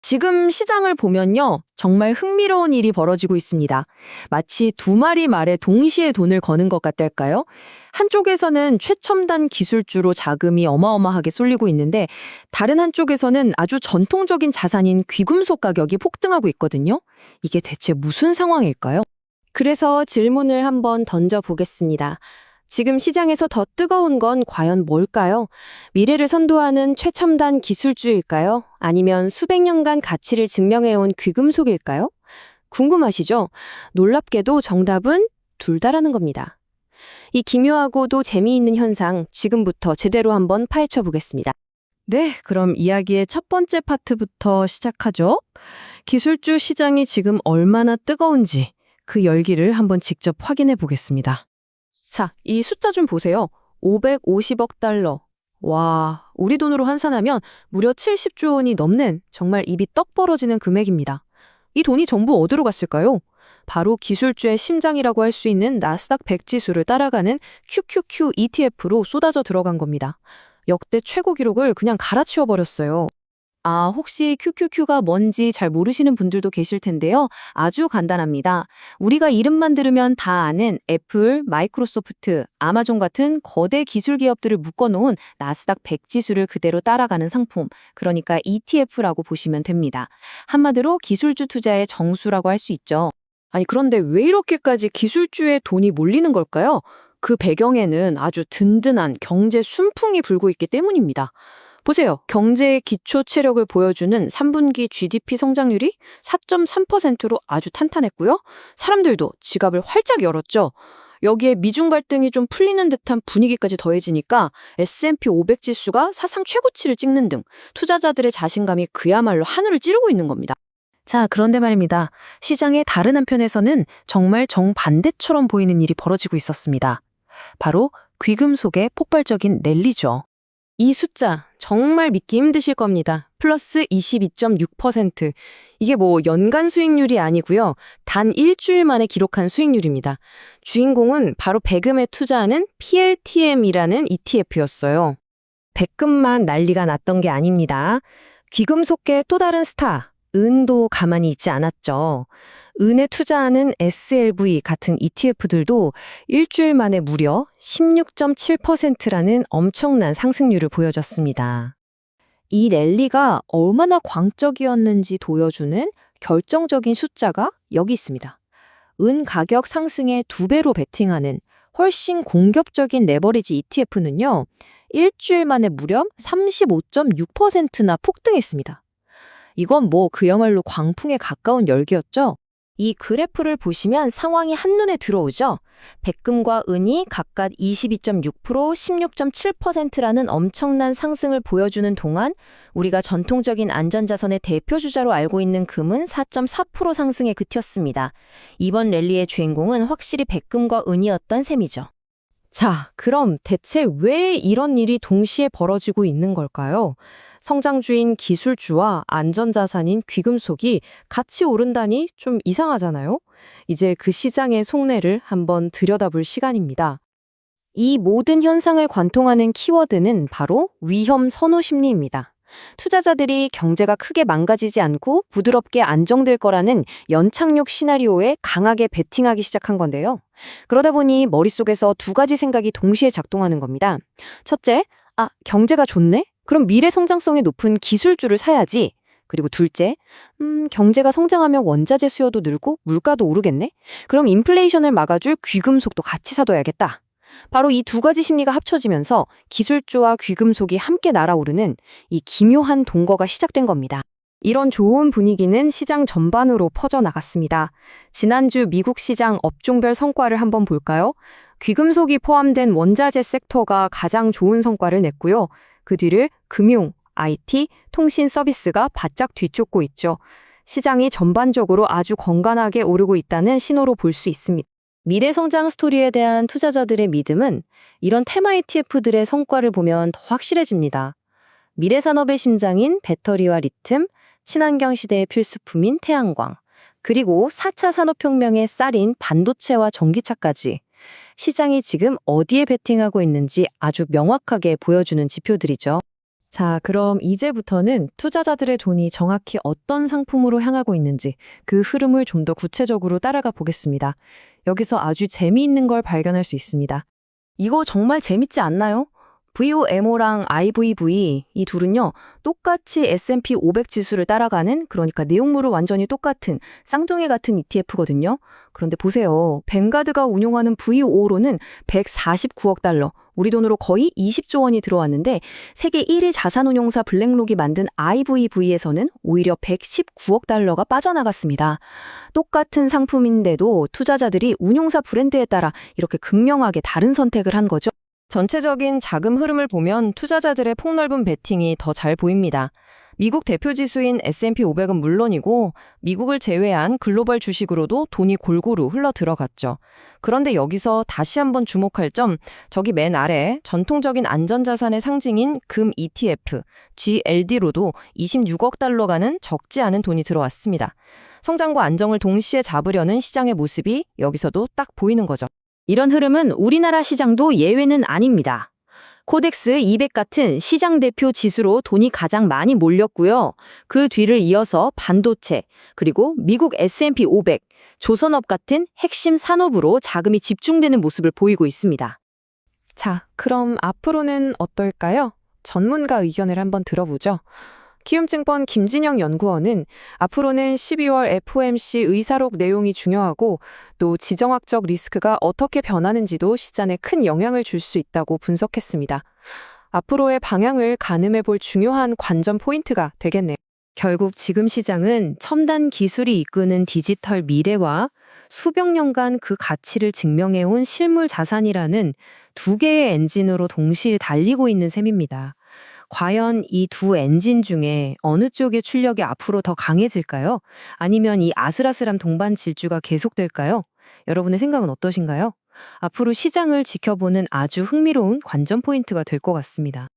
지금 시장을 보면요, 정말 흥미로운 일이 벌어지고 있습니다. 마치 두 마리 말에 동시에 돈을 거는 것 같달까요? 한쪽에서는 최첨단 기술주로 자금이 어마어마하게 쏠리고 있는데, 다른 한쪽에서는 아주 전통적인 자산인 귀금속 가격이 폭등하고 있거든요. 이게 대체 무슨 상황일까요? 그래서 질문을 한번 던져보겠습니다. 지금 시장에서 더 뜨거운 건 과연 뭘까요? 미래를 선도하는 최첨단 기술주일까요? 아니면 수백 년간 가치를 증명해온 귀금속일까요? 궁금하시죠? 놀랍게도 정답은 둘 다라는 겁니다. 이 기묘하고도 재미있는 현상 지금부터 제대로 한번 파헤쳐 보겠습니다. 네, 그럼 이야기의 첫 번째 파트부터 시작하죠. 기술주 시장이 지금 얼마나 뜨거운지 그 열기를 한번 직접 확인해 보겠습니다. 자, 이 숫자 좀 보세요. 550억 달러. 와, 우리 돈으로 환산하면 무려 70조 원이 넘는 정말 입이 떡 벌어지는 금액입니다. 이 돈이 전부 어디로 갔을까요? 바로 기술주의 심장이라고 할 수 있는 나스닥 100 지수를 따라가는 QQQ ETF로 쏟아져 들어간 겁니다. 역대 최고 기록을 그냥 갈아치워 버렸어요. 아, 혹시 QQQ가 뭔지 잘 모르시는 분들도 계실 텐데요. 아주 간단합니다. 우리가 이름만 들으면 다 아는 애플, 마이크로소프트, 아마존 같은 거대 기술 기업들을 묶어놓은 나스닥 100 지수를 그대로 따라가는 상품, 그러니까 ETF라고 보시면 됩니다. 한마디로 기술주 투자의 정수라고 할 수 있죠. 아니, 그런데 왜 이렇게까지 기술주에 돈이 몰리는 걸까요? 그 배경에는 아주 든든한 경제 순풍이 불고 있기 때문입니다. 보세요. 경제의 기초 체력을 보여주는 3분기 GDP 성장률이 4.3%로 아주 탄탄했고요. 사람들도 지갑을 활짝 열었죠. 여기에 미중 갈등이 좀 풀리는 듯한 분위기까지 더해지니까 S&P 500 지수가 사상 최고치를 찍는 등 투자자들의 자신감이 그야말로 하늘을 찌르고 있는 겁니다. 자, 그런데 말입니다. 시장의 다른 한편에서는 정말 정반대처럼 보이는 일이 벌어지고 있었습니다. 바로 귀금속의 폭발적인 랠리죠. 이 숫자 정말 믿기 힘드실 겁니다. 플러스 22.6%. 이게 뭐 연간 수익률이 아니고요. 단 일주일 만에 기록한 수익률입니다. 주인공은 바로 배금에 투자하는 PLTM이라는 ETF였어요. 백금만 난리가 났던 게 아닙니다. 귀금속계 또 다른 스타, 은도 가만히 있지 않았죠. 은에 투자하는 SLV 같은 ETF들도 일주일 만에 무려 16.7%라는 엄청난 상승률을 보여줬습니다. 이 랠리가 얼마나 광적이었는지 보여주는 결정적인 숫자가 여기 있습니다. 은 가격 상승에 2배로 베팅하는 훨씬 공격적인 레버리지 ETF는요, 일주일 만에 무려 35.6%나 폭등했습니다. 이건 뭐 그야말로 광풍에 가까운 열기였죠. 이 그래프를 보시면 상황이 한눈에 들어오죠. 백금과 은이 각각 22.6%, 16.7%라는 엄청난 상승을 보여주는 동안 우리가 전통적인 안전자산의 대표 주자로 알고 있는 금은 4.4% 상승에 그쳤습니다. 이번 랠리의 주인공은 확실히 백금과 은이었던 셈이죠. 자, 그럼 대체 왜 이런 일이 동시에 벌어지고 있는 걸까요? 성장주인 기술주와 안전자산인 귀금속이 같이 오른다니 좀 이상하잖아요? 이제 그 시장의 속내를 한번 들여다볼 시간입니다. 이 모든 현상을 관통하는 키워드는 바로 위험 선호 심리입니다. 투자자들이 경제가 크게 망가지지 않고 부드럽게 안정될 거라는 연착륙 시나리오에 강하게 베팅하기 시작한 건데요. 그러다 보니 머릿속에서 두 가지 생각이 동시에 작동하는 겁니다. 첫째, 경제가 좋네? 그럼 미래 성장성이 높은 기술주를 사야지. 그리고 둘째, 경제가 성장하면 원자재 수요도 늘고 물가도 오르겠네? 그럼 인플레이션을 막아줄 귀금속도 같이 사둬야겠다. 바로 이 두 가지 심리가 합쳐지면서 기술주와 귀금속이 함께 날아오르는 이 기묘한 동거가 시작된 겁니다. 이런 좋은 분위기는 시장 전반으로 퍼져나갔습니다. 지난주 미국 시장 업종별 성과를 한번 볼까요? 귀금속이 포함된 원자재 섹터가 가장 좋은 성과를 냈고요. 그 뒤를 금융, IT, 통신 서비스가 바짝 뒤쫓고 있죠. 시장이 전반적으로 아주 건강하게 오르고 있다는 신호로 볼 수 있습니다. 미래 성장 스토리에 대한 투자자들의 믿음은 이런 테마 ETF들의 성과를 보면 더 확실해집니다. 미래 산업의 심장인 배터리와 리튬, 친환경 시대의 필수품인 태양광, 그리고 4차 산업혁명의 쌀인 반도체와 전기차까지 시장이 지금 어디에 베팅하고 있는지 아주 명확하게 보여주는 지표들이죠. 자, 그럼 이제부터는 투자자들의 돈이 정확히 어떤 상품으로 향하고 있는지 그 흐름을 좀 더 구체적으로 따라가 보겠습니다. 여기서 아주 재미있는 걸 발견할 수 있습니다. 이거 정말 재밌지 않나요? VOMO랑 IVV 이 둘은요, 똑같이 S&P 500 지수를 따라가는, 그러니까 내용물은 완전히 똑같은 쌍둥이 같은 ETF거든요. 그런데 보세요. 뱅가드가 운용하는 VO로는 149억 달러, 우리 돈으로 거의 20조 원이 들어왔는데 세계 1위 자산운용사 블랙록이 만든 IVV에서는 오히려 119억 달러가 빠져나갔습니다. 똑같은 상품인데도 투자자들이 운용사 브랜드에 따라 이렇게 극명하게 다른 선택을 한 거죠. 전체적인 자금 흐름을 보면 투자자들의 폭넓은 베팅이 더 잘 보입니다. 미국 대표 지수인 S&P 500은 물론이고 미국을 제외한 글로벌 주식으로도 돈이 골고루 흘러 들어갔죠. 그런데 여기서 다시 한번 주목할 점, 저기 맨 아래 전통적인 안전자산의 상징인 금 ETF, GLD로도 26억 달러 가는 적지 않은 돈이 들어왔습니다. 성장과 안정을 동시에 잡으려는 시장의 모습이 여기서도 딱 보이는 거죠. 이런 흐름은 우리나라 시장도 예외는 아닙니다. 코덱스 200 같은 시장 대표 지수로 돈이 가장 많이 몰렸고요. 그 뒤를 이어서 반도체, 그리고 미국 S&P 500, 조선업 같은 핵심 산업으로 자금이 집중되는 모습을 보이고 있습니다. 자, 그럼 앞으로는 어떨까요? 전문가 의견을 한번 들어보죠. 키움증권 김진영 연구원은 앞으로는 12월 FOMC 의사록 내용이 중요하고 또 지정학적 리스크가 어떻게 변하는지도 시장에 큰 영향을 줄 수 있다고 분석했습니다. 앞으로의 방향을 가늠해 볼 중요한 관전 포인트가 되겠네요. 결국 지금 시장은 첨단 기술이 이끄는 디지털 미래와 수백 년간 그 가치를 증명해온 실물 자산이라는 두 개의 엔진으로 동시에 달리고 있는 셈입니다. 과연 이 두 엔진 중에 어느 쪽의 출력이 앞으로 더 강해질까요? 아니면 이 아슬아슬한 동반 질주가 계속될까요? 여러분의 생각은 어떠신가요? 앞으로 시장을 지켜보는 아주 흥미로운 관전 포인트가 될 것 같습니다.